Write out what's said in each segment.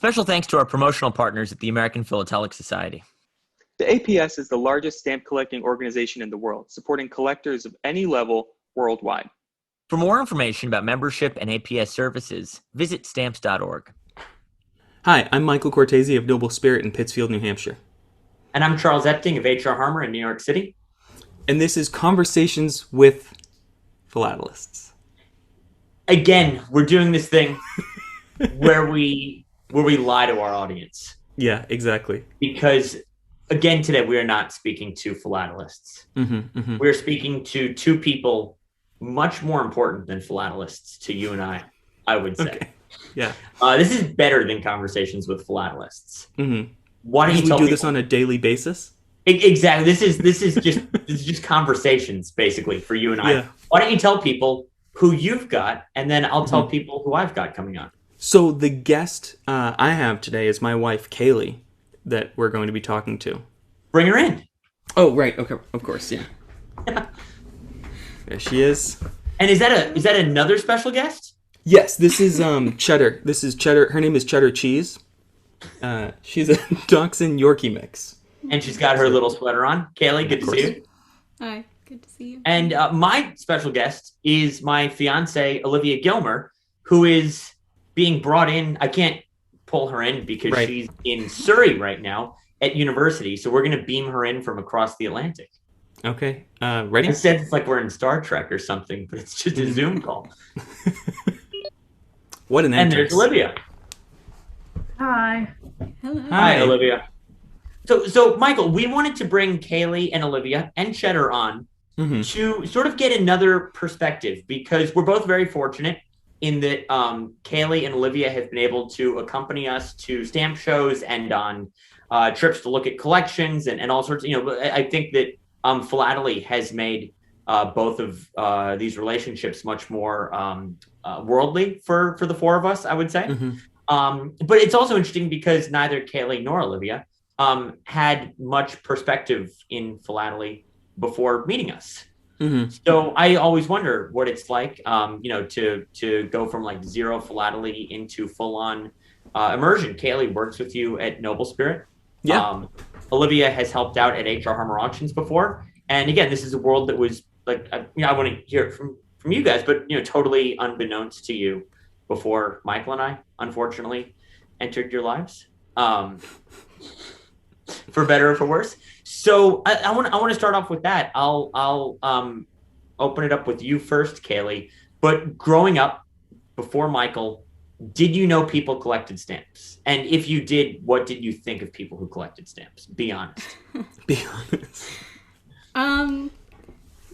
Special thanks to our promotional partners at the American Philatelic Society. The APS is the largest stamp collecting organization in the world, supporting collectors of any level worldwide. For more information about membership and APS services, visit stamps.org. Hi, I'm Michael Cortese of Noble Spirit in Pittsfield, New Hampshire. And I'm Charles Epting of H.R. Harmer in New York City. And this is Conversations with Philatelists. Again, we're doing this thing where we lie to our audience. Yeah, exactly. Because, again, today we are not speaking to philatelists. We're speaking to two people much more important than philatelists to you and I would say. Okay. Yeah. This is better than Conversations with Philatelists. Why don't you do this on a daily basis? Exactly. This is just conversations basically for you and I. Yeah. Why don't you tell people who you've got, and then I'll tell people who I've got coming on. So the guest I have today is my wife, Kaylee, that we're going to be talking to. Bring her in. Oh, right. Okay. Of course. Yeah. There she is. And is that another special guest? Yes. This is Cheddar. This is Cheddar. Her name is Cheddar Cheese. She's a Dachshund Yorkie mix. And she's got her little sweater on. Kaylee, good to see you. Hi. Good to see you. And my special guest is my fiance, Olivia Gilmer, who is being brought in. I can't pull her in because she's in Surrey right now at university. So we're going to beam her in from across the Atlantic. Okay. Ready? I said it's like we're in Star Trek or something, but it's just a Zoom call. What an entrance. And there's Olivia. Hi. Hello. Hi, Olivia. So Michael, we wanted to bring Kaylee and Olivia and Cheddar on to sort of get another perspective, because we're both very fortunate in that Kaylee and Olivia have been able to accompany us to stamp shows and on trips to look at collections and all sorts of, I think that philately has made both of these relationships much more worldly for the four of us, I would say. But it's also interesting because neither Kaylee nor Olivia had much perspective in philately before meeting us. So I always wonder what it's like, to go from like zero philately into full-on immersion. Kaylee works with you at Noble Spirit. Yeah. Olivia has helped out at H.R. Harmer Auctions before. And again, this is a world that was like, I want to hear it from you guys, but totally unbeknownst to you before Michael and I, unfortunately, entered your lives. For better or for worse. So I want to start off with that. I'll open it up with you first, Kaylee. But growing up, before Michael, did you know people collected stamps? And if you did, what did you think of people who collected stamps? Be honest. Be honest.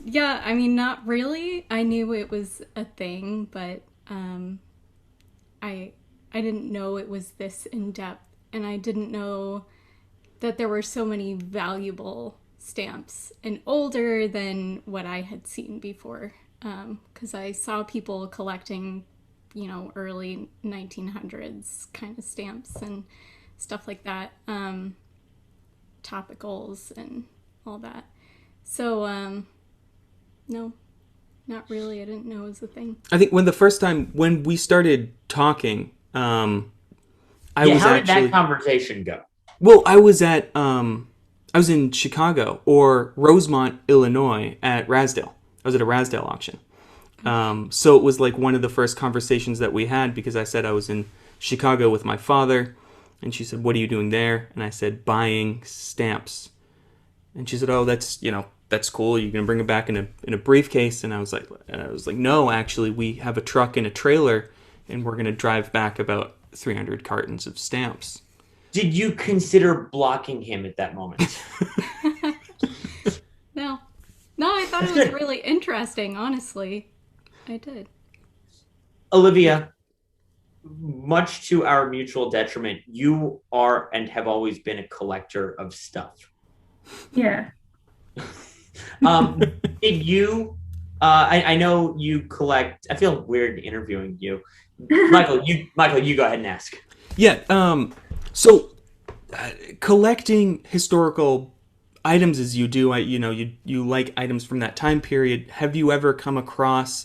Yeah, I mean, not really. I knew it was a thing, but I didn't know it was this in depth, and I didn't know that there were so many valuable stamps and older than what I had seen before. Because I saw people collecting, early 1900s kind of stamps and stuff like that, topicals and all that. So, no, not really. I didn't know it was a thing. I think when we started talking, how did that conversation go? Well, I was in Chicago or Rosemont, Illinois at Rasdale. I was at a Rasdale auction. So it was like one of the first conversations that we had, because I said I was in Chicago with my father, and she said, "What are you doing there?" And I said, "Buying stamps." And she said, "Oh, that's cool. You're gonna bring it back in a briefcase?" And I was like, "No, actually, we have a truck and a trailer, and we're gonna drive back about 300 cartons of stamps." Did you consider blocking him at that moment? No, I thought it was really interesting, honestly. I did. Olivia, much to our mutual detriment, you are and have always been a collector of stuff. Yeah. Did you, I know you collect, I feel weird interviewing you. Michael, you go ahead and ask. Yeah, so collecting historical items as you do, you like items from that time period. Have you ever come across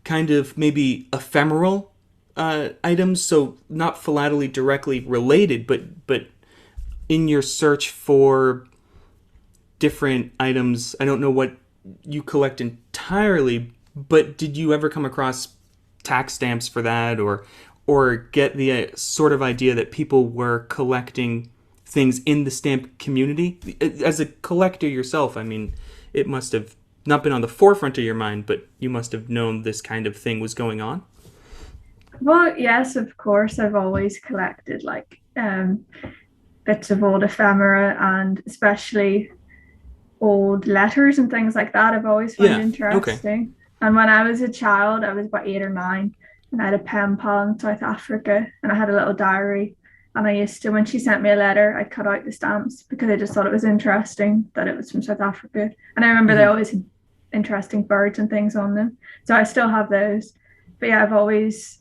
kind of maybe ephemeral items, so not philately directly related, but in your search for different items, I don't know what you collect entirely, but did you ever come across tax stamps for that, or get the sort of idea that people were collecting things in the stamp community? As a collector yourself, I mean, it must have not been on the forefront of your mind, but you must have known this kind of thing was going on. Well, yes, of course. I've always collected like bits of old ephemera, and especially old letters and things like that. I've always found interesting. Okay. And when I was a child, I was about 8 or 9, and I had a pen pal in South Africa, and I had a little diary. And I used to, when she sent me a letter, I'd cut out the stamps because I just thought it was interesting that it was from South Africa. And I remember they always had interesting birds and things on them. So I still have those. But yeah, I've always,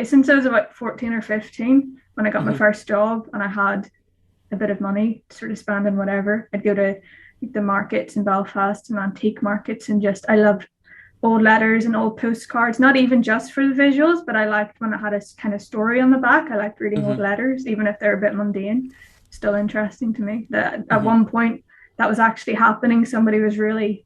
since I was about 14 or 15, when I got my first job and I had a bit of money to sort of spend on whatever, I'd go to the markets in Belfast and antique markets, and just, I loved old letters and old postcards, not even just for the visuals, but I liked when it had a kind of story on the back. I liked reading old letters, even if they're a bit mundane, still interesting to me. That at one point that was actually happening. Somebody was really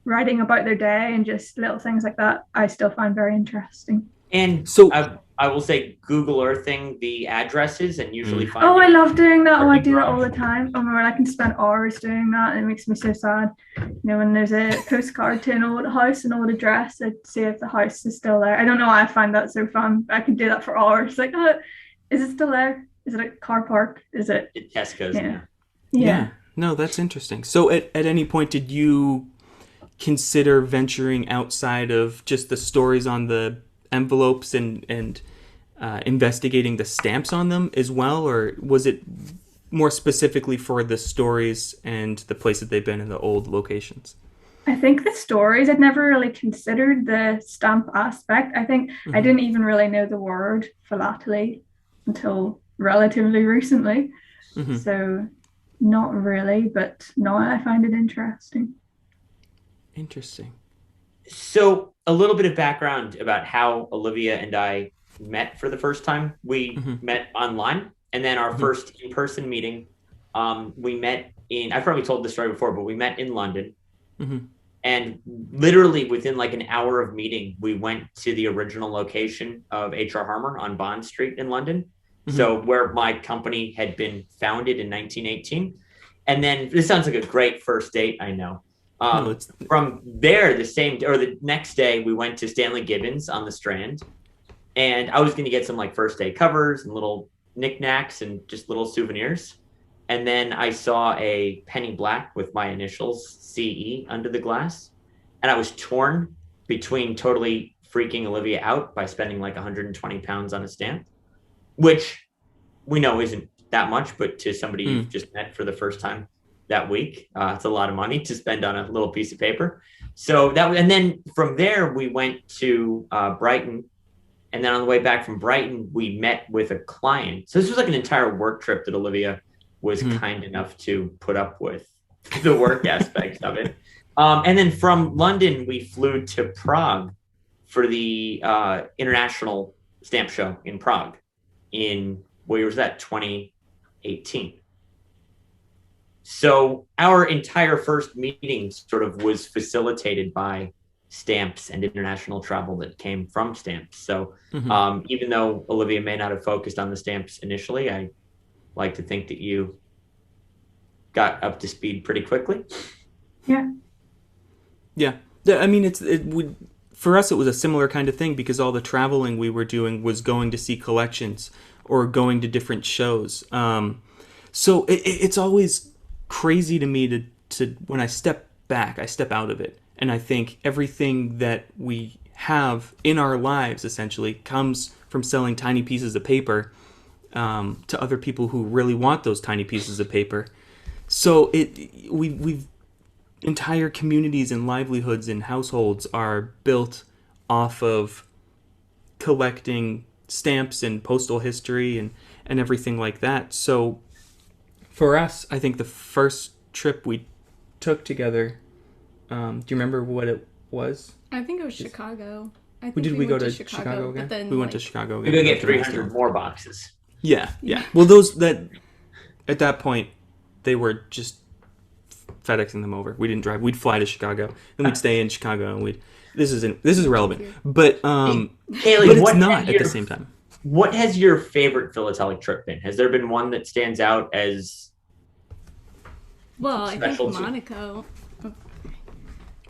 writing about their day, and just little things like that I still find very interesting. And so I will say Google Earthing the addresses and usually find. Oh, I love doing that. Oh, I do that all the time. Oh, I can spend hours doing that, and it makes me so sad. You know, when there's a postcard to an old house, an old address, I'd see if the house is still there. I don't know why I find that so fun. I can do that for hours. Like, oh, is it still there? Is it a car park? Is it Tesco's? Yeah. No, that's interesting. So at any point did you consider venturing outside of just the stories on the envelopes and investigating the stamps on them as well, or was it more specifically for the stories and the place that they've been in the old locations? I think the stories, I'd never really considered the stamp aspect. I think I didn't even really know the word philately until relatively recently. So not really, but now I find it interesting. Interesting. So a little bit of background about how Olivia and I met for the first time. We met online, and then our first in-person meeting, we met in, I've probably told this story before, but we met in London. And literally within like an hour of meeting, we went to the original location of H.R. Harmer on Bond Street in London. So where my company had been founded in 1918. And then this sounds like a great first date, I know. From there, the next day, we went to Stanley Gibbons on the Strand, and I was going to get some like first day covers and little knickknacks and just little souvenirs. And then I saw a penny black with my initials CE under the glass, and I was torn between totally freaking Olivia out by spending like 120 pounds on a stamp, which we know isn't that much, but to somebody you've just met for the first time that week, it's a lot of money to spend on a little piece of paper. So and then from there we went to Brighton, and then on the way back from Brighton we met with a client. So this was like an entire work trip that Olivia was kind enough to put up with the work aspects of it. And then from London we flew to Prague for the International Stamp Show in Prague in, what year was that? 2018. So our entire first meeting sort of was facilitated by stamps and international travel that came from stamps. So even though Olivia may not have focused on the stamps initially, I like to think that you got up to speed pretty quickly. Yeah. I mean, for us, it was a similar kind of thing because all the traveling we were doing was going to see collections or going to different shows. So it's always crazy to me to when I step back, I step out of it, and I think everything that we have in our lives essentially comes from selling tiny pieces of paper to other people who really want those tiny pieces of paper. So we've entire communities and livelihoods and households are built off of collecting stamps and postal history and everything like that. So for us, I think the first trip we took together, do you remember what it was? I think it was Chicago. I think Did we go to Chicago again? but then, We went to Chicago We again. go get 300 more boxes. Yeah. Well, those that at that point they were just FedExing them over. We didn't drive. We'd fly to Chicago, then we'd stay in Chicago, and this is irrelevant. But Kaylee, but it's not at the same time. What has your favorite philatelic trip been? Has there been one that stands out as? Well, I think special to- Monaco.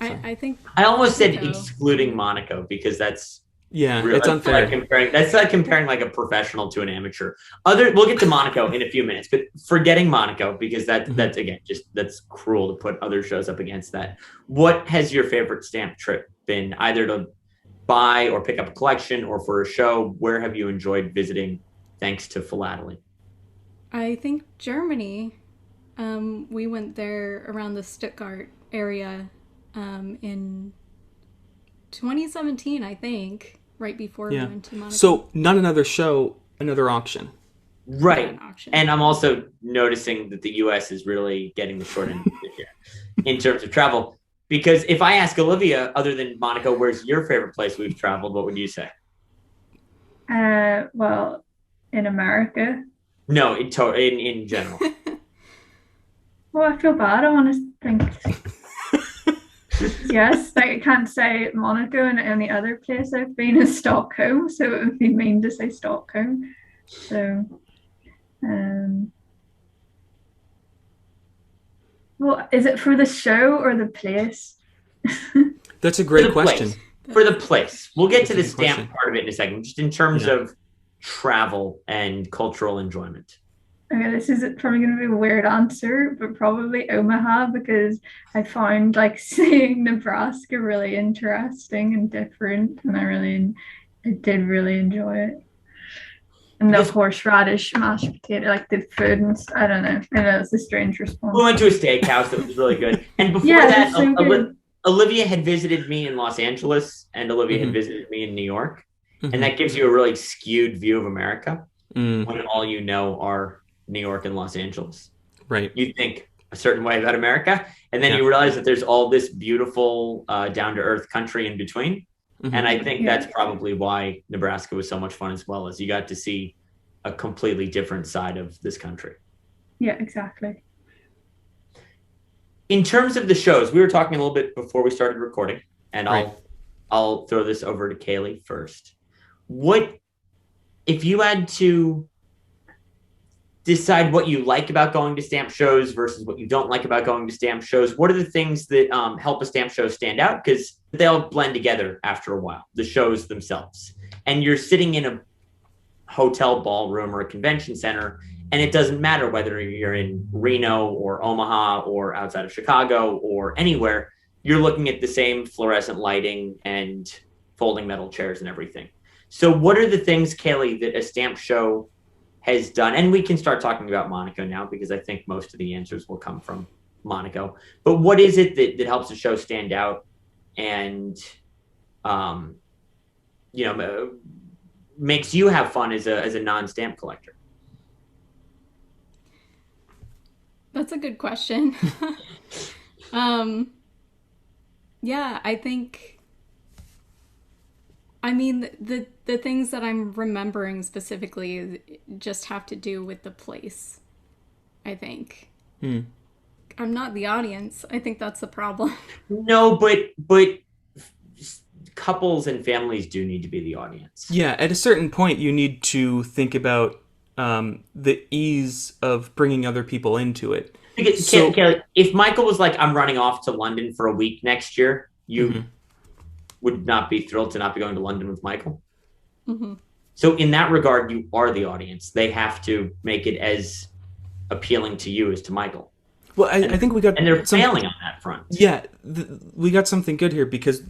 I think I almost said Monaco. excluding Monaco because that's Yeah, it's unfair. That's like comparing like a professional to an amateur. We'll get to Monaco in a few minutes, but forgetting Monaco because that's again that's cruel to put other shows up against that. What has your favorite stamp trip been? Either to buy or pick up a collection or for a show? Where have you enjoyed visiting thanks to philately? I think Germany. We went there around the Stuttgart area in 2017, I think, right before we went to Monaco. So not another show, another auction. Right. An auction. And I'm also noticing that the U.S. is really getting the short end of the stick here in terms of travel. Because if I ask Olivia, other than Monaco, where's your favorite place we've traveled? What would you say? Well, in America. No, in general. Well, I feel bad. I want to think. Yes, like I can't say Monaco and any other place I've been is Stockholm, so it would be mean to say Stockholm. So, well, is it for the show or the place? That's a great question. For the place. We'll get to the That's a good stamp question. part of it in a second, just in terms of travel and cultural enjoyment. Okay, this is probably going to be a weird answer, but probably Omaha because I found like seeing Nebraska really interesting and different, and I did really enjoy it. And the horseradish mashed potato, like the food, and I don't know. I know it's a strange response. We went to a steakhouse that was really good. And before that, it's so good. Olivia had visited me in Los Angeles, and Olivia had visited me in New York. And that gives you a really skewed view of America when all you know are New York and Los Angeles. Right. You think a certain way about America, and then you realize that there's all this beautiful down-to-earth country in between. And I think that's probably why Nebraska was so much fun as well, as you got to see a completely different side of this country. Yeah, exactly. In terms of the shows, we were talking a little bit before we started recording, and I'll throw this over to Kaylee first. What if you had to decide what you like about going to stamp shows versus what you don't like about going to stamp shows? What are the things that help a stamp show stand out? Because they all blend together after a while, the shows themselves. And you're sitting in a hotel ballroom or a convention center, and it doesn't matter whether you're in Reno or Omaha or outside of Chicago or anywhere, you're looking at the same fluorescent lighting and folding metal chairs and everything. So what are the things, Kaylee, that a stamp show has done? And we can start talking about Monaco now because I think most of the answers will come from Monaco. But what is it that helps a show stand out and, makes you have fun as a non-stamp collector? That's a good question. Yeah, I think, the things that I'm remembering specifically just have to do with the place, I think. I'm not the audience. I think that's the problem. No, but couples and families do need to be the audience. Yeah, at a certain point, you need to think about the ease of bringing other people into it. Because, Kaylee, if Michael was like, I'm running off to London for a week next year, you would not be thrilled to not be going to London with Michael. So in that regard, you are the audience. They have to make it as appealing to you as to Michael. Well, I think we got... And they're failing on that front. Yeah, we got something good here because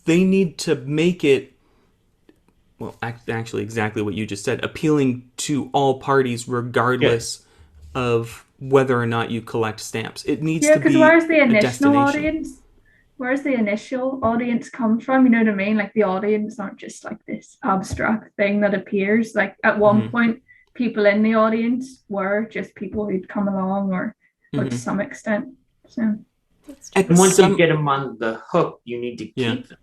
they need to make it, well, actually exactly what you just said, appealing to all parties regardless of whether or not you collect stamps. It needs to be because where's the a initial destination. audience? Where's the initial audience come from? You know what I mean? Like the audience aren't just like this abstract thing that appears. Like at one point, people in the audience were just people who'd come along or to some extent. So And once you get them on the hook, you need to keep them.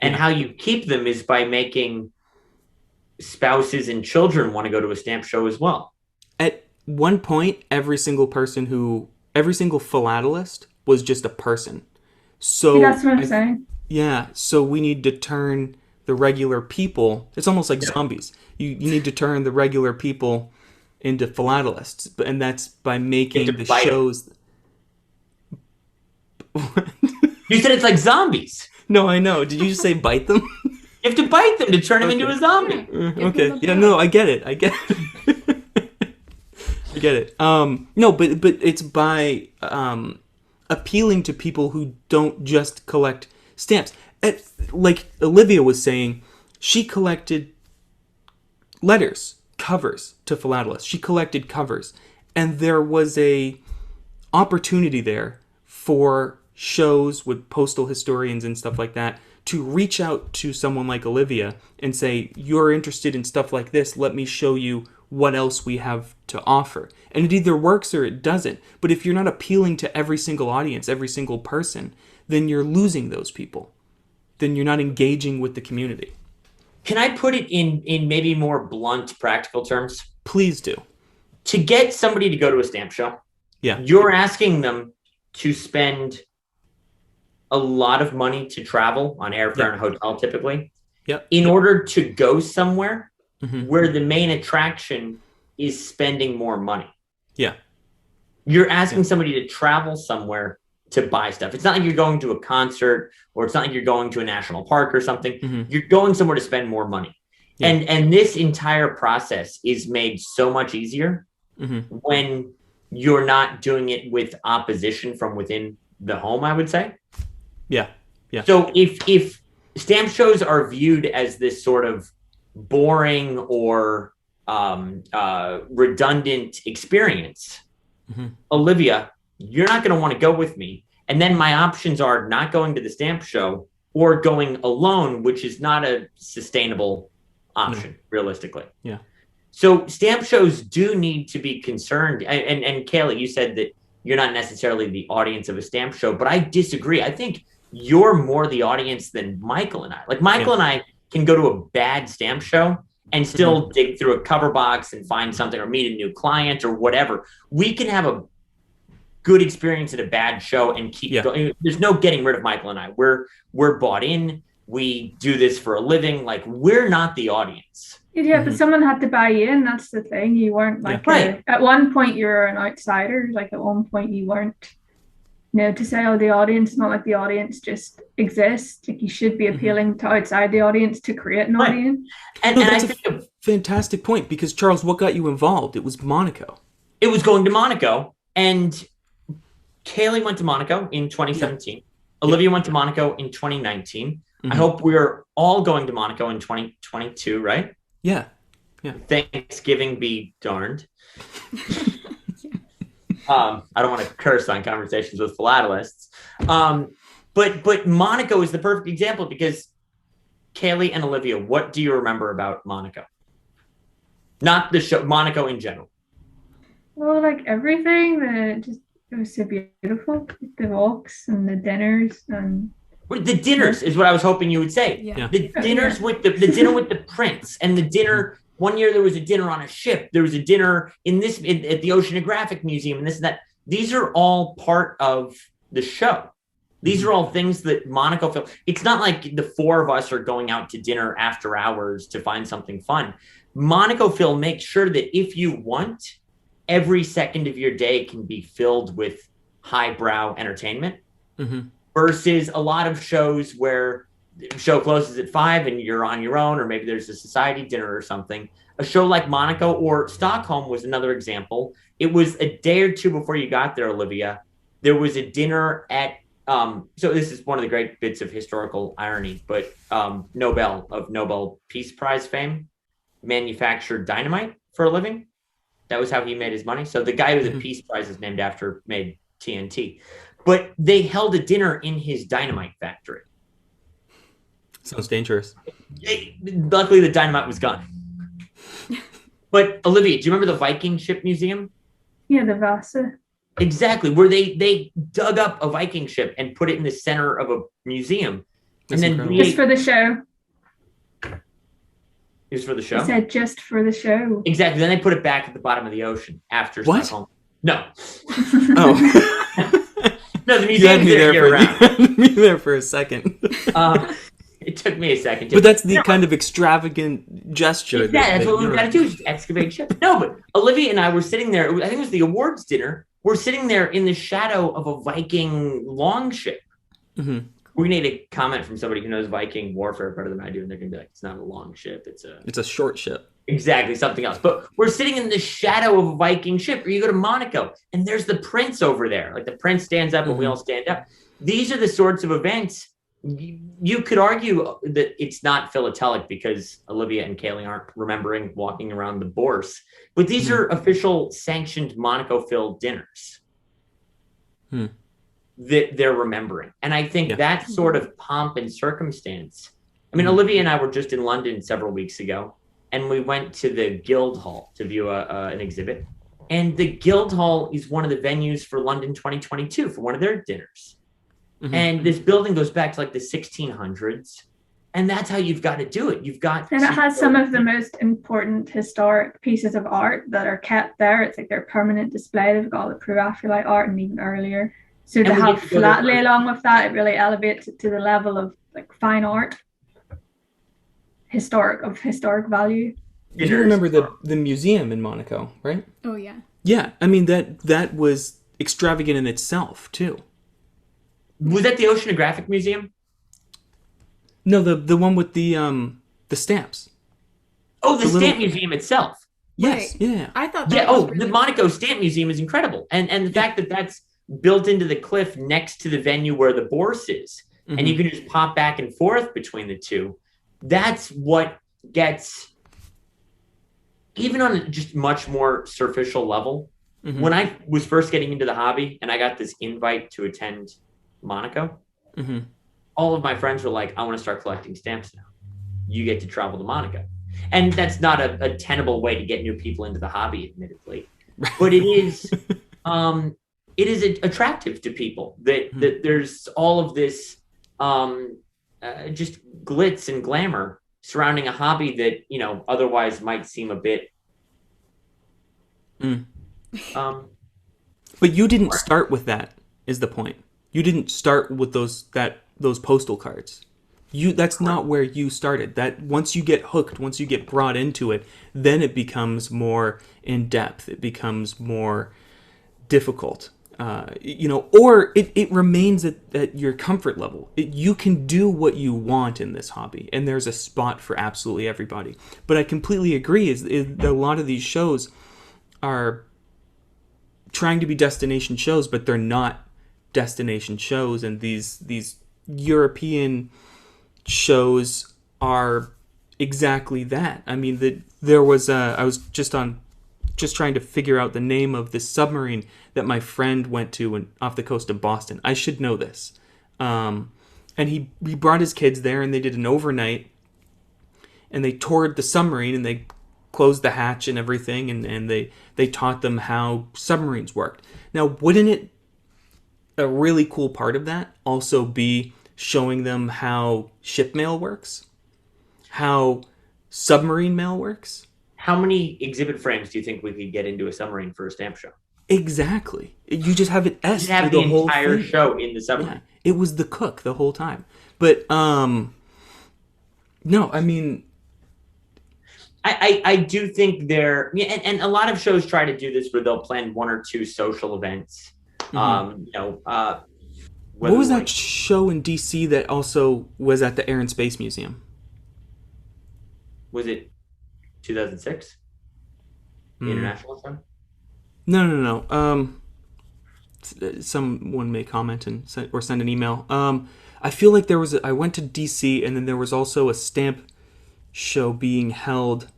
And how you keep them is by making spouses and children want to go to a stamp show as well. At one point, every single philatelist was just a person. So that's what I'm saying. Yeah, so we need to turn the regular people. It's almost like zombies. You need to turn the regular people into philatelists, and that's by making the shows. You said it's like zombies. No, I know. Did you just say bite them? You have to bite them to turn them into a zombie. Okay. Yeah, no, I get it. I get it. No, but it's by appealing to people who don't just collect stamps. Like Olivia was saying, she collected letters, covers to philatelists. She collected covers. And there was a opportunity there for shows with postal historians and stuff like that to reach out to someone like Olivia and say, you're interested in stuff like this, let me show you what else we have to offer. And it either works or it doesn't. But if you're not appealing to every single audience, every single person, then you're losing those people. Then you're not engaging with the community. Can I put it in maybe more blunt, practical terms? Please do. To get somebody to go to a stamp show, you're asking them to spend a lot of money to travel on airfare and hotel typically in order to go somewhere where the main attraction is spending more money. Yeah. You're asking somebody to travel somewhere to buy stuff. It's not like you're going to a concert, or it's not like you're going to a national park or something. You're going somewhere to spend more money. And this entire process is made so much easier when you're not doing it with opposition from within the home, I would say. Yeah. Yeah. So if stamp shows are viewed as this sort of boring or redundant experience, Olivia, you're not going to want to go with me. And then my options are not going to the stamp show or going alone, which is not a sustainable option, realistically. Yeah. So stamp shows do need to be concerned. And Kaylee, you said that you're not necessarily the audience of a stamp show, but I disagree. I think you're more the audience than Michael and I. Like Michael and I can go to a bad stamp show and still dig through a cover box and find something or meet a new client or whatever. We can have a good experience at a bad show and keep going. There's no getting rid of Michael and I. We're bought in. We do this for a living. Like, we're not the audience. Yeah, but someone had to buy you in. That's the thing. You weren't like at one point you were an outsider. Like at one point you weren't. To say, the audience, it's not like the audience just exists. Like you should be appealing to outside the audience to create an audience. And that's a fantastic point, because Charles, what got you involved? It was Monaco. It was going to Monaco, and Kaylee went to Monaco in 2017. Olivia went to Monaco in 2019. I hope we're all going to Monaco in 2022, right? Yeah. Thanksgiving be darned. I don't want to curse on conversations with philatelists. But Monaco is the perfect example, because Kaylee and Olivia, what do you remember about Monaco? Not the show, Monaco in general. Well, like everything, it was so beautiful. The walks and the dinners and the dinners is what I was hoping you would say. Yeah. The dinners with the dinner with the prince, and the dinner. One year there was a dinner on a ship. There was a dinner at the Oceanographic Museum, and this and that. These are all part of the show. These are all things that Monaco film. It's not like the four of us are going out to dinner after hours to find something fun. Monaco Film makes sure that if you want, every second of your day can be filled with highbrow entertainment, versus a lot of shows where the show closes at 5 and you're on your own, or maybe there's a society dinner or something. A show like Monaco or Stockholm was another example. It was a day or two before you got there, Olivia. There was a dinner at, so this is one of the great bits of historical irony, but Nobel Peace Prize fame manufactured dynamite for a living. That was how he made his money. So the guy who the Peace Prize is named after made TNT. But they held a dinner in his dynamite factory. Sounds dangerous. Luckily, the dynamite was gone. But Olivia, do you remember the Viking ship museum? Yeah, the Vasa. Exactly, where they dug up a Viking ship and put it in the center of a museum. That's then incredible. Just for the show. It was for the I show? said just for the show. Exactly. Then they put it back at the bottom of the ocean after What? Stockholm. No. Oh. No, the You had museum's me there there year for round. you had me there for a second. It took me a second. But that's the kind of extravagant gesture. That's what we've you're- got to do, is excavate ships. No, but Olivia and I were sitting there. I think it was the awards dinner. We're sitting there in the shadow of a Viking longship. Mhm. We need a comment from somebody who knows Viking warfare better than I do, and they're gonna be like, "It's not a long ship. It's It's a short ship. exactly something else." But we're sitting in the shadow of a Viking ship. Or you go to Monaco, and there's the prince over there. Like the prince stands up, and we all stand up. These are the sorts of events. You could argue that it's not philatelic because Olivia and Kaylee aren't remembering walking around the Bourse, but these are official sanctioned Monaco Phil dinners that they're remembering. And I think that sort of pomp and circumstance. I mean, Olivia and I were just in London several weeks ago, and we went to the Guildhall to view an exhibit. And the Guildhall is one of the venues for London 2022 for one of their dinners. And this building goes back to like the 1600s. And that's how you've got to do it. You've got And it has some of the most important historic pieces of art that are kept there. It's like their permanent display. They've got all the pre-Raphaelite art and even earlier. So to we have get to go there philately along with that, it really elevates it to the level of like fine art, historic value. You do remember the museum in Monaco, right? Oh, yeah. Yeah, I mean that was extravagant in itself too. Was that the Oceanographic Museum? No, the one with the stamps. Oh, the The Stamp little- Museum itself. Yes, Right. yeah. I thought that Yeah. was Oh, really the Monaco Stamp Museum is incredible, and the fact that that's built into the cliff next to the venue where the Bourse is, and you can just pop back and forth between the two. That's what gets, even on a just much more superficial level. When I was first getting into the hobby, and I got this invite to attend Monaco, all of my friends were like, "I want to start collecting stamps now. You get to travel to Monaco." And that's not a tenable way to get new people into the hobby, admittedly, but it is attractive to people that there's all of this just glitz and glamour surrounding a hobby that otherwise might seem a bit. But you didn't start with that, is the point. You didn't start with those postal cards. That's not where you started. That once you get hooked, once you get brought into it, then it becomes more in depth. It becomes more difficult. Or it remains at your comfort level. You can do what you want in this hobby, and there's a spot for absolutely everybody. But I completely agree. Is that a lot of these shows are trying to be destination shows, but they're not destination shows, and these European shows are exactly that. I mean, there was I was just trying to figure out the name of this submarine that my friend went to off the coast of Boston. I should know this. And he brought his kids there, and they did an overnight, and they toured the submarine, and they closed the hatch and everything, and they taught them how submarines worked. Now, wouldn't it a really cool part of that also be showing them how ship mail works, how submarine mail works? How many exhibit frames do you think we could get into a submarine for a stamp show? Exactly. You just have it S You have through the whole entire thing. show in the submarine. Yeah, it was the cook the whole time. But no, I mean, I do think and a lot of shows try to do this where they'll plan one or two social events. what was that show in DC that also was at the Air and Space Museum? Was it 2006? The international show? No. Someone may comment and send an email. I feel like I went to DC, and then there was also a stamp show being held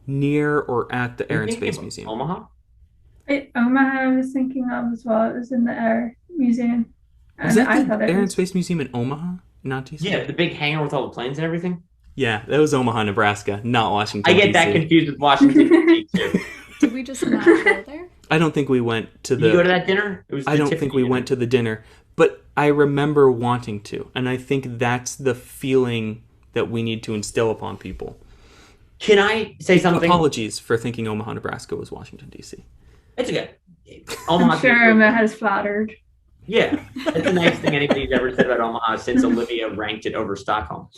near or at the Air and Space Museum. Omaha? Omaha I was thinking of as well. It was in the Air Museum. Was that the thought Air and Space Museum in Omaha? Not DC? Yeah, the big hangar with all the planes and everything. Yeah, that was Omaha, Nebraska, not Washington, I get that DC. confused with Washington, D.C. too. Did we just not go there? I don't think we went to Did you go to that dinner? It was I don't think we went to the dinner, but I remember wanting to, and I think that's the feeling that we need to instill upon people. Can I say something? Apologies for thinking Omaha, Nebraska was Washington, D.C. It's okay. I'm sure Emma has flattered. Yeah, that's a nice thing anybody's ever said about Omaha since Olivia ranked it over Stockholm.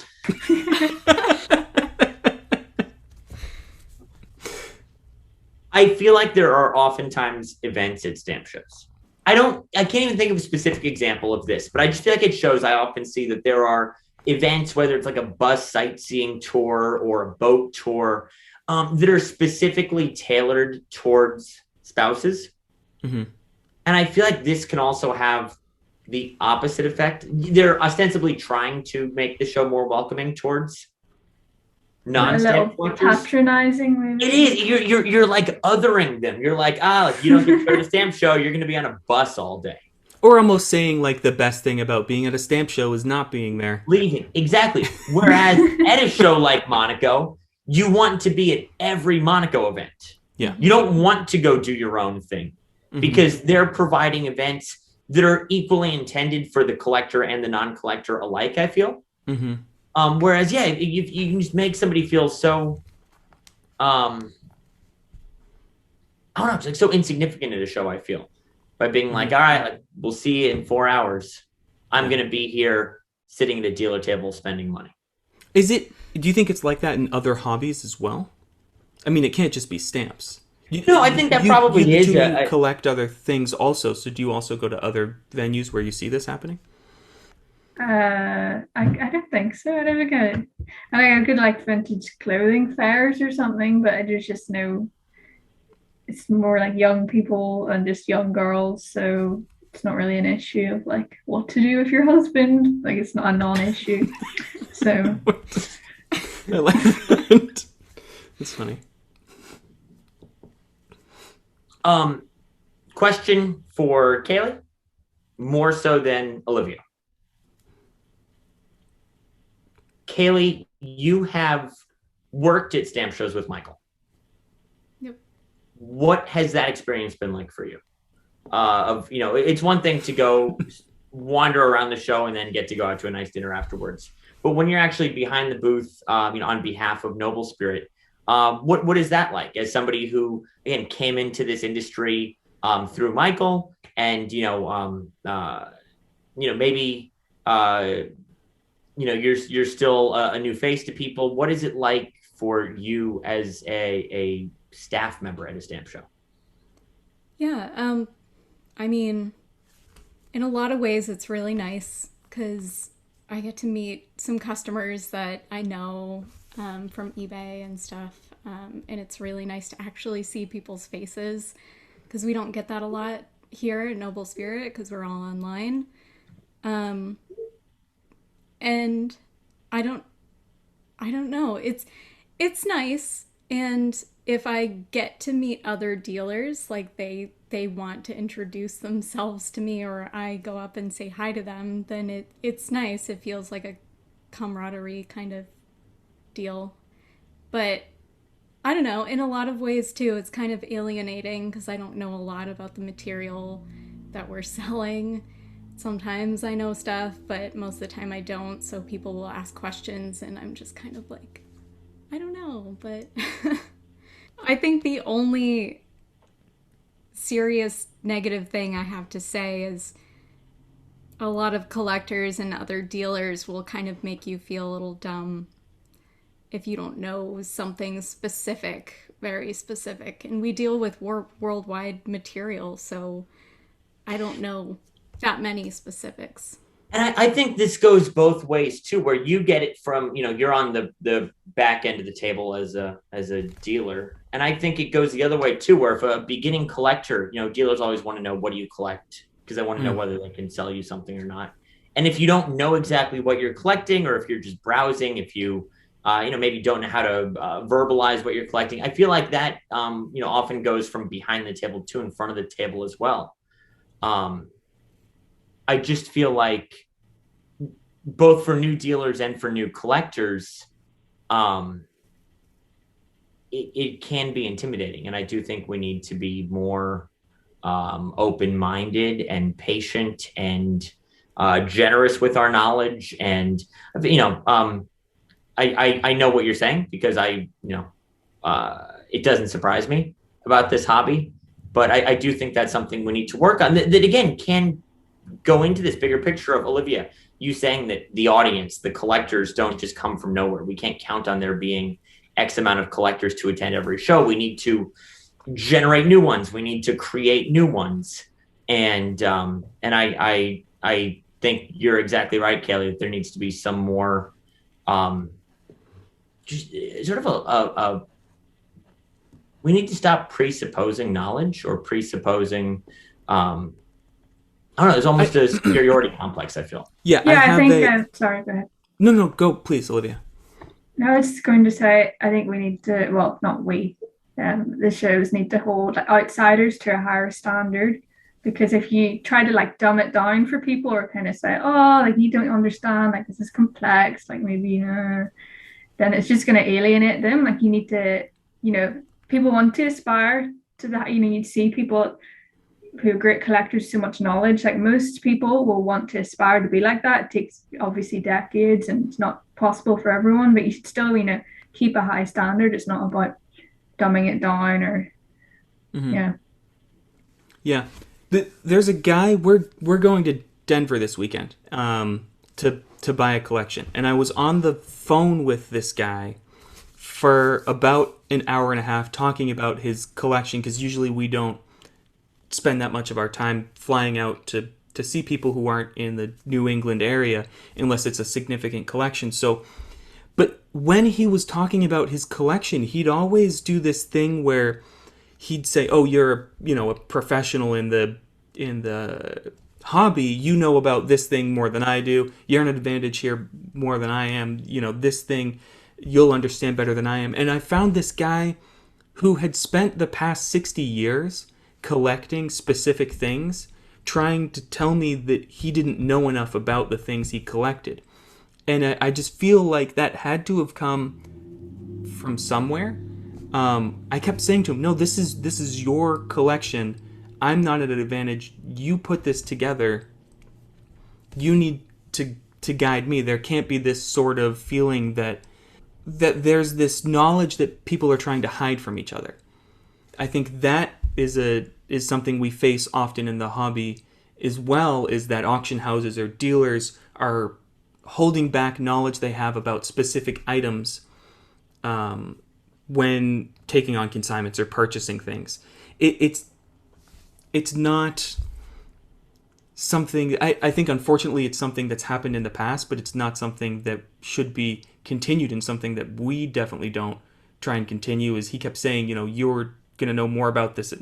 I feel like there are oftentimes events at stamp shows. I can't even think of a specific example of this, but I just feel like at shows I often see that there are events, whether it's like a bus sightseeing tour or a boat tour, that are specifically tailored towards spouses. Mm-hmm. And I feel like this can also have the opposite effect. They're ostensibly trying to make the show more welcoming towards non-stamp collectors. Patronizing, maybe. It is. You're like othering them. You're like, you don't get to go to a stamp show. You're going to be on a bus all day. Or almost saying like the best thing about being at a stamp show is not being there. Leaving. Exactly. Whereas at a show like Monaco, you want to be at every Monaco event. Yeah. You don't want to go do your own thing because they're providing events that are equally intended for the collector and the non-collector alike, I feel. Mm-hmm. Whereas, you can just make somebody feel so, I don't know, it's like so insignificant at a show, I feel. By being like, all right, like, we'll see you in 4 hours. I'm going to be here sitting at a dealer table spending money. Do you think it's like that in other hobbies as well? I mean, it can't just be stamps. I think that probably is. You collect other things also, so do you also go to other venues where you see this happening? I don't think so. I don't think I could like vintage clothing fairs or something, but there's just no. It's more like young people and just young girls, so it's not really an issue of like what to do with your husband. Like it's not a non-issue. So I like that. It's funny. Question for Kaylee, more so than Olivia. Kaylee, you have worked at stamp shows with Michael. Yep. What has that experience been like for you? It's one thing to go wander around the show and then get to go out to a nice dinner afterwards. But when you're actually behind the booth, on behalf of Noble Spirit, what is that like as somebody who, again, came into this industry through Michael and, maybe, you're still a new face to people. What is it like for you as a staff member at a stamp show? Yeah, I mean, in a lot of ways, it's really nice because I get to meet some customers that I know from eBay and stuff, and it's really nice to actually see people's faces because we don't get that a lot here at Noble Spirit because we're all online. And I don't know. It's nice, and if I get to meet other dealers, like they want to introduce themselves to me, or I go up and say hi to them, then it's nice. It feels like a camaraderie kind of deal. But I don't know. In a lot of ways too, it's kind of alienating because I don't know a lot about the material that we're selling. Sometimes I know stuff, but most of the time I don't. So people will ask questions and I'm just kind of like, I don't know. But I think the only serious negative thing I have to say is a lot of collectors and other dealers will kind of make you feel a little dumb if you don't know something specific, very specific. And we deal with worldwide material, so I don't know that many specifics. And I think this goes both ways too, where you get it from, you're on the back end of the table as a dealer. And I think it goes the other way too, where if a beginning collector, dealers always want to know, what do you collect? Because they want to know whether they can sell you something or not. And if you don't know exactly what you're collecting, or if you're just browsing, if you, maybe don't know how to verbalize what you're collecting, I feel like that, often goes from behind the table to in front of the table as well. I just feel like both for new dealers and for new collectors, it can be intimidating. And I do think we need to be more open-minded and patient and generous with our knowledge. And, I know what you're saying, because it doesn't surprise me about this hobby, but I do think that's something we need to work on that again, can go into this bigger picture of, Olivia, you saying that the audience, the collectors, don't just come from nowhere. We can't count on there being X amount of collectors to attend every show. We need to generate new ones. We need to create new ones. And I think you're exactly right, Kaylee, that there needs to be some more, just sort of we need to stop presupposing knowledge or presupposing, I don't know, there's almost a superiority complex, I feel. Yeah, I think, sorry, go ahead. No, go, please, Olivia. No, I was just going to say, I think we need to, well, not we, the shows need to hold outsiders to a higher standard, because if you try to like dumb it down for people, or kind of say, oh, like you don't understand, like this is complex, like maybe, then it's just going to alienate them. Like you need to, people want to aspire to that, you'd see people who are great collectors, so much knowledge. Like most people will want to aspire to be like that. It takes obviously decades, and it's not possible for everyone, but you should still, keep a high standard. It's not about dumbing it down or, Yeah. There's a guy, we're going to Denver this weekend to buy a collection. And I was on the phone with this guy for about an hour and a half talking about his collection, because usually we don't spend that much of our time flying out to see people who aren't in the New England area unless it's a significant collection. So, but when he was talking about his collection, he'd always do this thing where he'd say, "Oh, you're a professional in the hobby. You know about this thing more than I do. You're an advantage here more than I am. This thing you'll understand better than I am." And I found this guy who had spent the past 60 years collecting specific things, trying to tell me that he didn't know enough about the things he collected. And I just feel like that had to have come from somewhere. I kept saying to him, "No, this is your collection. I'm not at an advantage. You put this together. You need to guide me. There can't be this sort of feeling that there's this knowledge that people are trying to hide from each other." I think that is something we face often in the hobby as well, is that auction houses or dealers are holding back knowledge they have about specific items when taking on consignments or purchasing things. It's not something, I think unfortunately it's something that's happened in the past, but it's not something that should be continued, and something that we definitely don't try and continue. As he kept saying, you're going to know more about this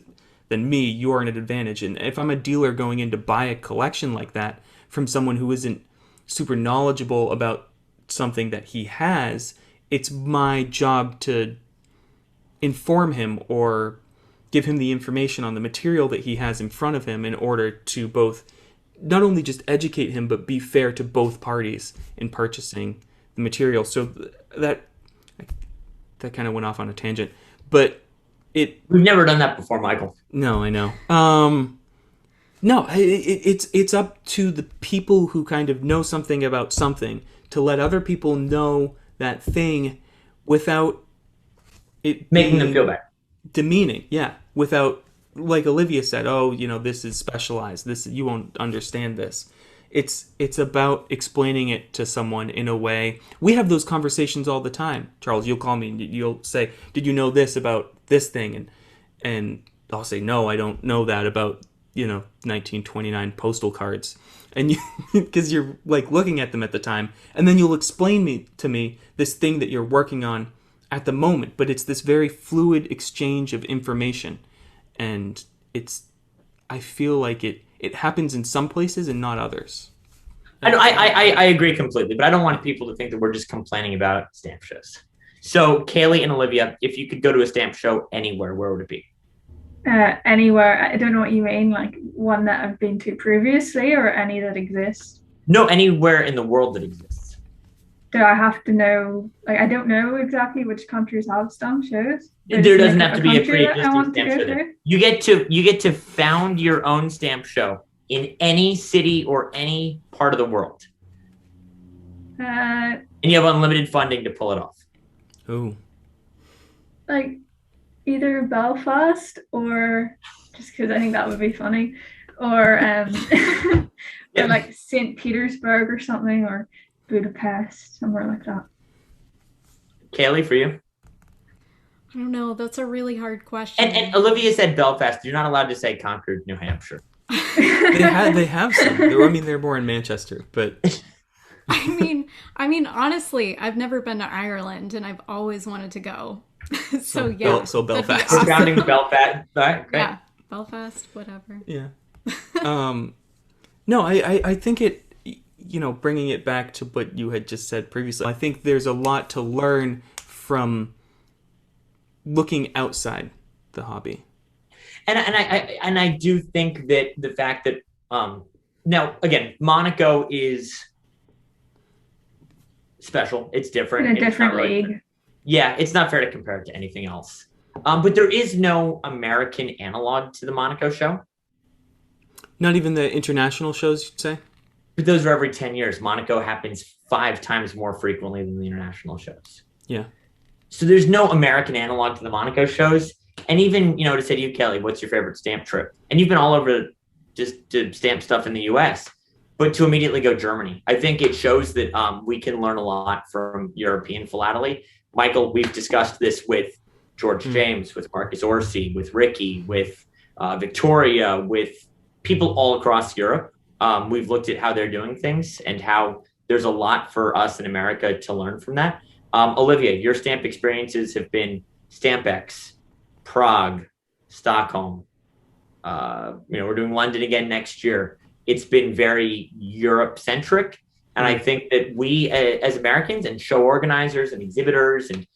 than me, you're at an advantage. And if I'm a dealer going in to buy a collection like that from someone who isn't super knowledgeable about something that he has, it's my job to inform him or give him the information on the material that he has in front of him, in order to both not only just educate him, but be fair to both parties in purchasing the material. So that kind of went off on a tangent, but we've never done that before, Michael. No, I know. No, it's up to the people who kind of know something about something to let other people know that thing without it making them feel bad, demeaning. Yeah, without, like Olivia said, "Oh, this is specialized. This, you won't understand this." It's about explaining it to someone in a way. We have those conversations all the time. Charles, you'll call me and you'll say, "Did you know this about this thing?" And I'll say, "No, I don't know that about 1929 postal cards." And because you're like looking at them at the time, and then you'll explain to me this thing that you're working on at the moment. But it's this very fluid exchange of information, and I feel like it happens in some places and not others. I agree completely, but I don't want people to think that we're just complaining about stamp shows. So, Kaylee and Olivia, if you could go to a stamp show anywhere, where would it be? Anywhere. I don't know what you mean, like one that I've been to previously, or any that exists? No, anywhere in the world that exists. Do I have to know? Like, I don't know exactly which countries have stamp shows. There doesn't have to be a pre-existing stamp show. You get to found your own stamp show in any city or any part of the world. Uh, And you have unlimited funding to pull it off. Ooh. like either Belfast or just because I think that would be funny, or or like St. Petersburg or something, or Budapest, somewhere like that. Kaylee, for you? I don't know. That's a really hard question. And Olivia said Belfast. You're not allowed to say Concord, New Hampshire. They have some. I mean, they're more in Manchester, but I mean, honestly, I've never been to Ireland, and I've always wanted to go. So yeah. So that'd be Belfast. awesome. Surrounding Belfast. Right? Yeah, Belfast, whatever. Yeah. No, I think it, bringing it back to what you had just said previously, I think there's a lot to learn from looking outside the hobby. And I do think that the fact that now again, Monaco is special. It's different. In a different really, league. Yeah, it's not fair to compare it to anything else. But there is no American analog to the Monaco show. Not even the international shows, you'd say? But those are every 10 years. Monaco happens 5 times more frequently than the international shows. Yeah. So there's no American analog to the Monaco shows. And even, to say to you, Kelly, what's your favorite stamp trip? And you've been all over just to stamp stuff in the US, but to immediately go Germany. I think it shows that we can learn a lot from European philately. Michael, we've discussed this with George James, with Marcus Orsi, with Ricky, with Victoria, with people all across Europe. We've looked at how they're doing things and how there's a lot for us in America to learn from that. Olivia, your stamp experiences have been Stampex, Prague, Stockholm. We're doing London again next year. It's been very Europe-centric. And I think that we as Americans and show organizers and exhibitors and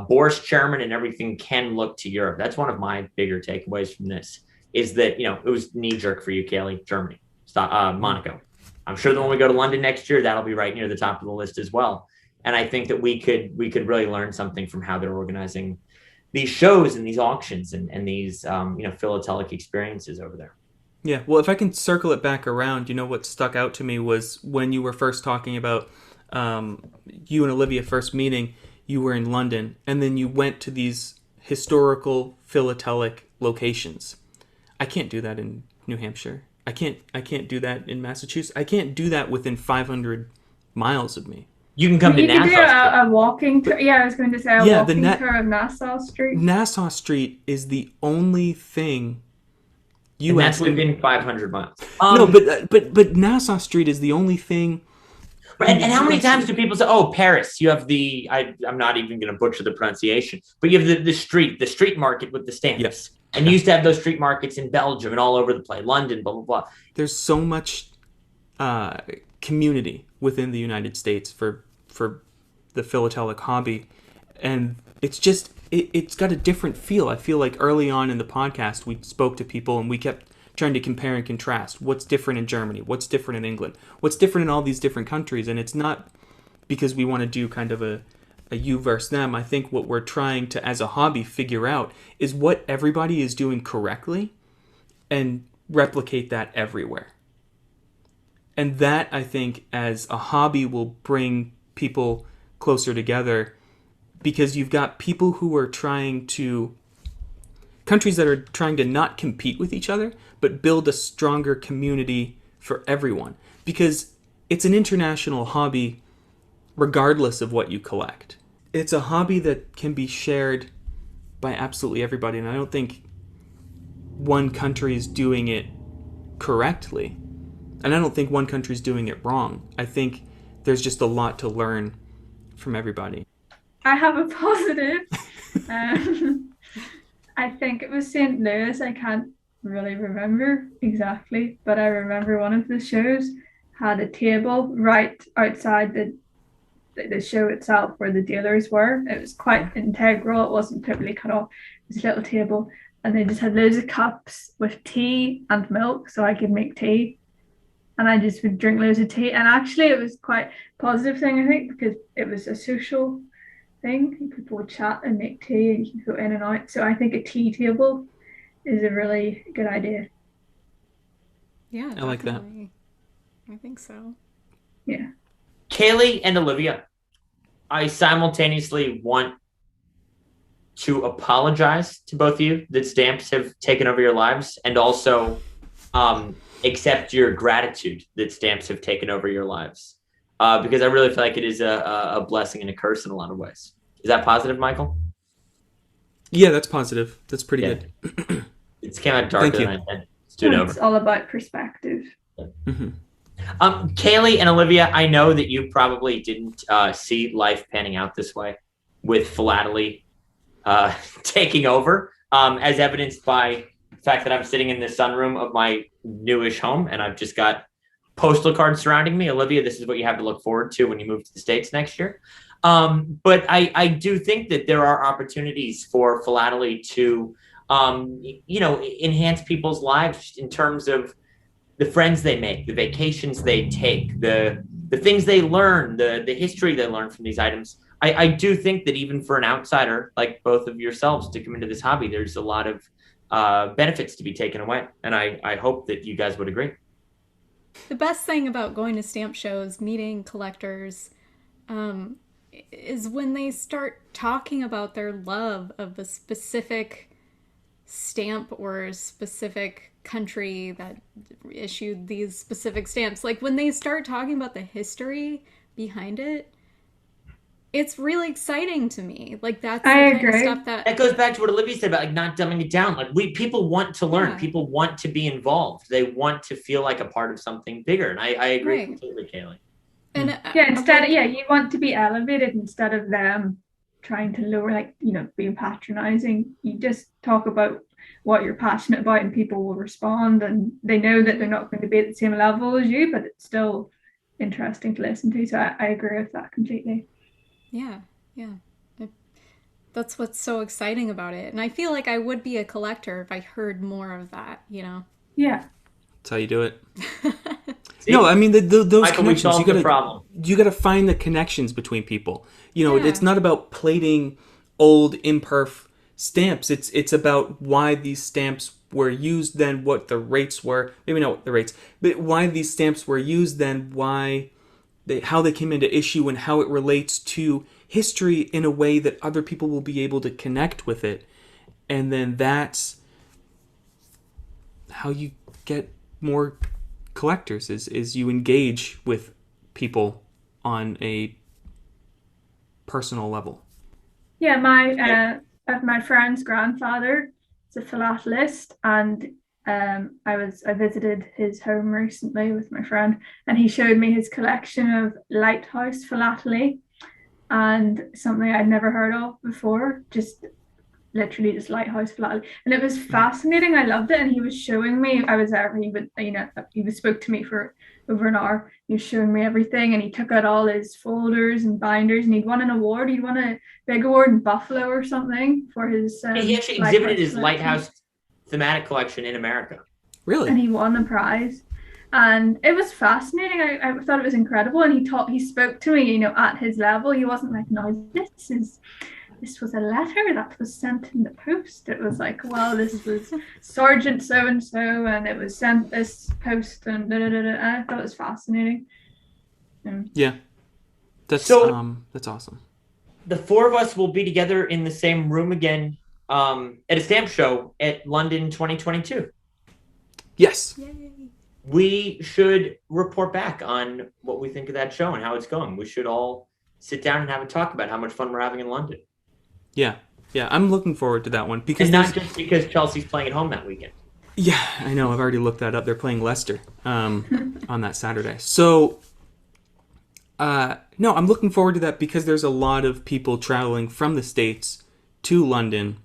board chairman and everything can look to Europe. That's one of my bigger takeaways from this is that, it was knee-jerk for you, Kaylee, Germany, Monaco. I'm sure that when we go to London next year, that'll be right near the top of the list as well. And I think that we could really learn something from how they're organizing these shows and these auctions and these, philatelic experiences over there. Yeah, well, if I can circle it back around, what stuck out to me was when you were first talking about you and Olivia first meeting, you were in London, and then you went to these historical philatelic locations. I can't do that in New Hampshire. I can't do that in Massachusetts. I can't do that within 500 miles of me. You can come to Nassau. You can do a walking tour. Yeah, I was going to say walking tour of Nassau Street. Nassau Street is the only thing. And that's within 500 miles. No, but Nassau Street is the onry thing. And how many times do people say, "Oh, Paris"? You have I'm not even going to butcher the pronunciation, but you have the street market with the stamps. Yes. And you used to have those street markets in Belgium and all over the place, London, blah blah blah. There's so much community within the United States for the philatelic hobby, and it's just it's got a different feel. I feel like early on in the podcast we spoke to people and we kept trying to compare and contrast what's different in Germany, what's different in England, what's different in all these different countries. And it's not because we want to do kind of a you versus them. I think what we're trying to, as a hobby, figure out is what everybody is doing correctly and replicate that everywhere. And that, I think, as a hobby will bring people closer together, because you've got people who are countries that are trying to not compete with each other, but build a stronger community for everyone. Because it's an international hobby regardless of what you collect. It's a hobby that can be shared by absolutely everybody, and I don't think one country is doing it correctly. And I don't think one country is doing it wrong. I think there's just a lot to learn from everybody. I have a positive. I think it was St. Louis. I can't really remember exactly, but I remember one of the shows had a table right outside the show itself where the dealers were. It was quite integral. It wasn't totally cut off. It was a little table, and they just had loads of cups with tea and milk, so I could make tea. And I just would drink loads of tea. And actually, it was quite a positive thing, I think, because it was a social thing. People would chat and make tea, and you could go in and out. So I think a tea table is a really good idea. Yeah, I like that. definitely. I think so. Yeah. Kaylee and Olivia, I simultaneously want to apologize to both of you that stamps have taken over your lives, and also accept your gratitude that stamps have taken over your lives. Because I really feel like it is a blessing and a curse in a lot of ways. Is that positive, Michael? Yeah, that's positive. That's pretty Yeah. good. It's came out darker than I stood over. It's all about perspective. Mm-hmm. Kaylee and Olivia, I know that you probably didn't see life panning out this way with philately taking over, as evidenced by the fact that I'm sitting in the sunroom of my newish home and I've just got postal cards surrounding me. Olivia, this is what you have to look forward to when you move to the States next year. But I do think that there are opportunities for philately to, enhance people's lives in terms of the friends they make, the vacations they take, the things they learn, the history they learn from these items. I do think that even for an outsider like both of yourselves to come into this hobby, there's a lot of benefits to be taken away. And I hope that you guys would agree. The best thing about going to stamp shows, meeting collectors, is when they start talking about their love of a specific stamp or a specific country that issued these specific stamps. Like when they start talking about the history behind it, it's really exciting to me. Like that's the kind of stuff that goes back to what Olivia said about like not dumbing it down. Like people want to learn, people want to be involved, they want to feel like a part of something bigger. And I agree completely, Kaylee. And you want to be elevated instead of them trying to lower, like, being patronizing. You just talk about what you're passionate about and people will respond, and they know that they're not going to be at the same level as you, but it's still interesting to listen to. So I agree with that completely. Yeah. That's what's so exciting about it. And I feel like I would be a collector if I heard more of that, Yeah. That's how you do it. See? No, I mean those Michael, connections. You gotta find the connections between people. It's not about plating old imperf stamps. It's about why these stamps were used then, what the rates were. Maybe not the rates, but why these stamps were used then, how they came into issue, and how it relates to history in a way that other people will be able to connect with it. And then that's how you get more collectors, is you engage with people on a personal level. Yeah, my friend's grandfather is a philatelist, and I visited his home recently with my friend, and he showed me his collection of lighthouse philately, and something I'd never heard of before, just lighthouse philately, and it was fascinating. I loved it, and he was showing me. I was there. He spoke to me for over an hour. He was showing me everything, and he took out all his folders and binders, and he'd won an award. He'd won a big award in Buffalo or something for his. He actually exhibited his lighthouse thematic collection in America. Really? And he won a prize, and it was fascinating. I thought it was incredible, and he spoke to me, at his level. He wasn't like, no, this was a letter that was sent in the post. It was like, well, this was Sergeant so and so, and it was sent this post, and I thought it was fascinating. Yeah, that's awesome. The four of us will be together in the same room again at a stamp show at London 2022. Yes. Yay. We should report back on what we think of that show and how it's going. We should all sit down and have a talk about how much fun we're having in London. Yeah, I'm looking forward to that one, because and not just because Chelsea's playing at home that weekend. Yeah, I know. I've already looked that up. They're playing Leicester on that Saturday. So, no, I'm looking forward to that because there's a lot of people traveling from the States to London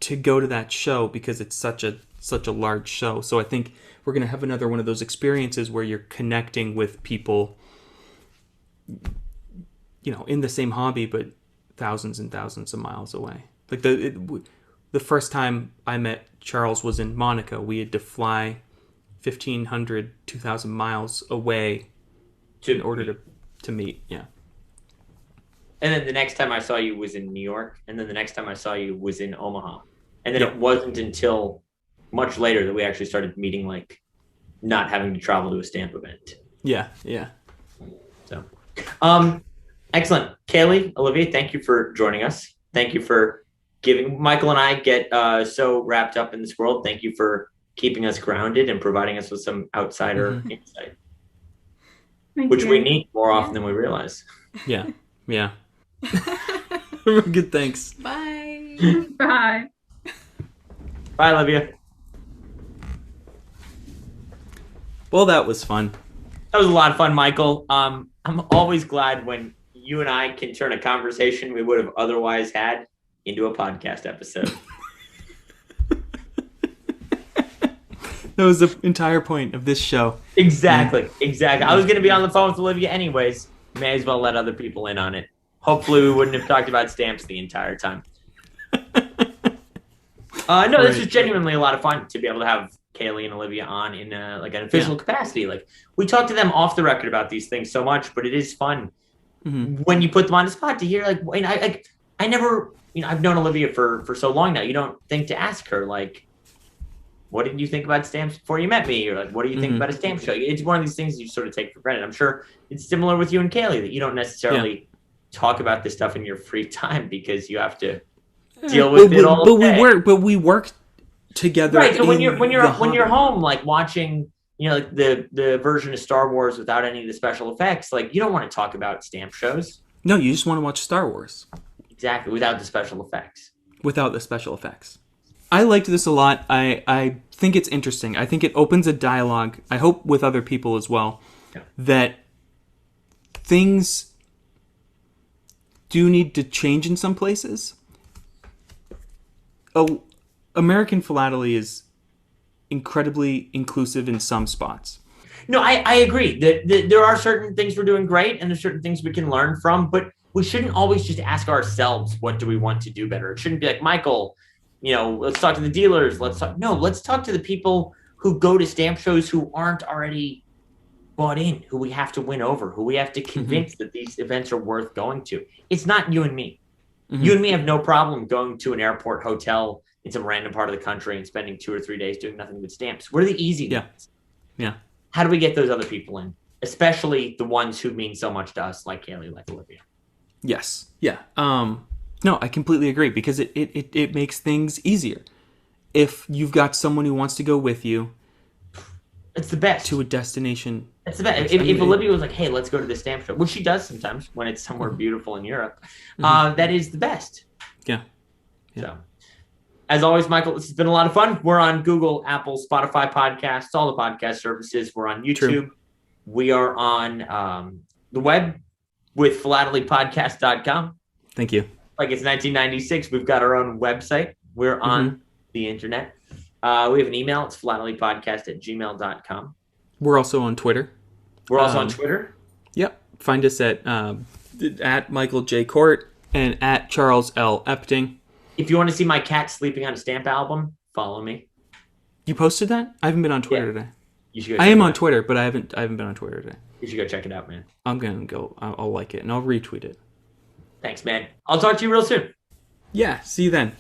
to go to that show because it's such a large show. So I think we're going to have another one of those experiences where you're connecting with people, in the same hobby, but thousands and thousands of miles away. Like the first time I met Charles was in Monaco. We had to fly 1,500, 2,000 miles away in order to meet. Yeah. And then the next time I saw you was in New York. And then the next time I saw you was in Omaha. And then it wasn't until much later that we actually started meeting like not having to travel to a stamp event. Yeah. So, excellent. Kaylee, Olivia, thank you for joining us. Thank you for giving Michael and I get so wrapped up in this world. Thank you for keeping us grounded and providing us with some outsider insight, which we need more often than we realize. Yeah. Good, thanks. Bye. Bye. Bye, Olivia. Well, that was fun. That was a lot of fun, Michael. I'm always glad when you and I can turn a conversation we would have otherwise had into a podcast episode. That was the entire point of this show. Exactly. I was going to be on the phone with Olivia anyways. May as well let other people in on it. Hopefully we wouldn't have talked about stamps the entire time. This was genuinely a lot of fun to be able to have Kaylee and Olivia on in like an official capacity. Like, we talk to them off the record about these things so much, but it is fun when you put them on the spot to hear, like, and I never, I've known Olivia for so long now. You don't think to ask her, like, what did you think about stamps before you met me? Or like, what do you think about a stamp show? It's one of these things you sort of take for granted. I'm sure it's similar with you and Kaylee, that you don't necessarily talk about this stuff in your free time because you have to deal with it all day. But we work together. Right. And when you're home, like watching, like the version of Star Wars without any of the special effects, like, you don't want to talk about stamp shows. No, you just want to watch Star Wars. Exactly. Without the special effects. I liked this a lot. I think it's interesting. I think it opens a dialogue, I hope with other people as well, that things do need to change in some places. American philately is incredibly inclusive in some spots. No, I agree that there are certain things we're doing great and there's certain things we can learn from, but we shouldn't always just ask ourselves, what do we want to do better? It shouldn't be like, Michael, let's talk to the dealers. Let's talk to the people who go to stamp shows who aren't already bought in, who we have to win over, who we have to convince that these events are worth going to. It's not you and me. You and me have no problem going to an airport hotel in some random part of the country and spending 2 or 3 days doing nothing but stamps. We're the easy ones. Yeah. How do we get those other people in? Especially the ones who mean so much to us, like Kaylee, like Olivia. Yes. Yeah. No, I completely agree, because it makes things easier. If you've got someone who wants to go with you, it's the best. To a destination. It's the best. If Olivia was like, hey, let's go to the stamp show, which she does sometimes when it's somewhere beautiful in Europe, that is the best. Yeah. So, as always, Michael, this has been a lot of fun. We're on Google, Apple, Spotify podcasts, all the podcast services. We're on YouTube. True. We are on the web with philatelypodcast.com. Thank you. Like it's 1996. We've got our own website. We're on the internet. We have an email. It's philatelypodcast@gmail.com. We're also on Twitter. We're also on Twitter. Yep. Find us at Michael J. Court and at Charles L. Epting. If you want to see my cat sleeping on a stamp album, follow me. You posted that? I haven't been on Twitter today. You should go I am on Twitter, but I haven't been on Twitter today. You should go check it out, man. I'm gonna go. I'll like it and I'll retweet it. Thanks, man. I'll talk to you real soon. Yeah. See you then.